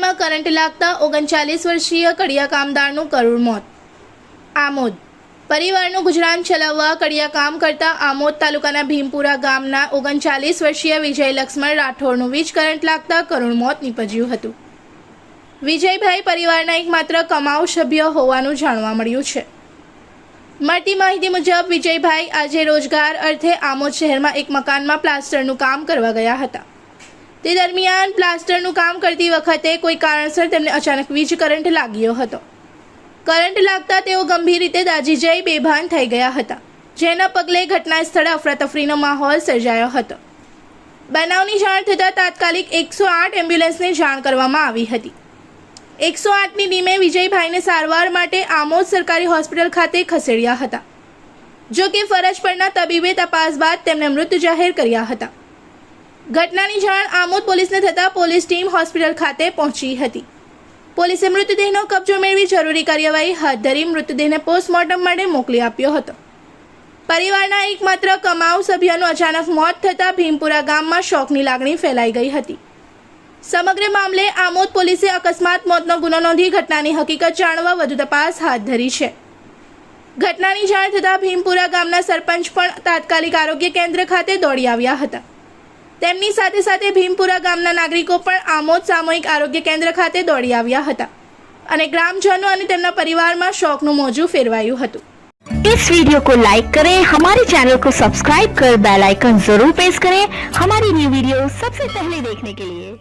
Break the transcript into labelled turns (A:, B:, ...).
A: ગાડીમાં કરંટ લાગતા 39 વર્ષીય કડિયા કામદારનું કરુણ મોત। આમોદ પરિવારનું ગુજરાન ચલાવવા કડિયા કામ કરતા આમોદ તાલુકાના ભીમપુરા ગામના 39 વર્ષીય વિજય લક્ષ્મણ રાઠોડનું વીજ કરંટ લાગતા કરુણ મોત નીપજ્યું હતું। વિજયભાઈ પરિવારના એકમાત્ર કમાઉ સભ્ય હોવાનું જાણવા મળ્યું છે। મળતી માહિતી મુજબ વિજયભાઈ આજે રોજગાર અર્થે આમોદ શહેરમાં એક મકાનમાં પ્લાસ્ટરનું કામ કરવા ગયા હતા। તે દરમિયાન પ્લાસ્ટરનું કામ કરતી વખતે કોઈ કારણસર તેમને અચાનક વીજ કરંટ લાગ્યો હતો। કરંટ લાગતા તેઓ ગંભીર રીતે દાઝી જઈ બેભાન થઈ ગયા હતા, જેના પગલે ઘટના સ્થળે અફરાતફરીનો માહોલ સર્જાયો હતો। બનાવની જાણ થતાં તાત્કાલિક 108 એમ્બ્યુલન્સને જાણ કરવામાં આવી હતી। 108ની ટીમે વિજયભાઈને સારવાર માટે આમોદ સરકારી હોસ્પિટલ ખાતે ખસેડ્યા હતા। જો કે ફરજ પરના તબીબે તપાસ બાદ તેમને મૃત જાહેર કર્યા હતા। ઘટનાની જાણ આમોદ પોલીસને થતાં પોલીસ ટીમ હોસ્પિટલ ખાતે પહોંચી હતી। પોલીસે મૃતદેહનો કબજો મેળવી જરૂરી કાર્યવાહી હાથ ધરી મૃતદેહને પોસ્ટમોર્ટમ માટે મોકલી આપ્યો હતો। પરિવારના એકમાત્ર કમાઉ સભ્યનું અચાનક મોત થતાં ભીમપુરા ગામમાં શોકની લાગણી ફેલાઈ ગઈ હતી। સમગ્ર મામલે આમોદ પોલીસે અકસ્માત મોતનો ગુનો નોંધી ઘટનાની હકીકત જાણવા વધુ તપાસ હાથ ધરી છે। ઘટનાની જાણ થતાં ભીમપુરા ગામના સરપંચ પણ તાત્કાલિક આરોગ્ય કેન્દ્ર ખાતે દોડી આવ્યા હતા। તેમની સાથે સાથે ભીમપુરા ગામના નાગરિકો પણ આમોદ સામૂહિક આરોગ્ય કેન્દ્ર ખાતે દોડી આવ્યા હતા અને ગ્રામજનો અને તેમના પરિવારમાં શોકનું મોજું ફેરવાયું હતું।
B: इस वीडियो को लाइक करें, हमारे चैनल को सब्सक्राइब कर बेल आइकन जरूर प्रेस करें हमारी न्यू वीडियो सबसे पहले देखने के लिए।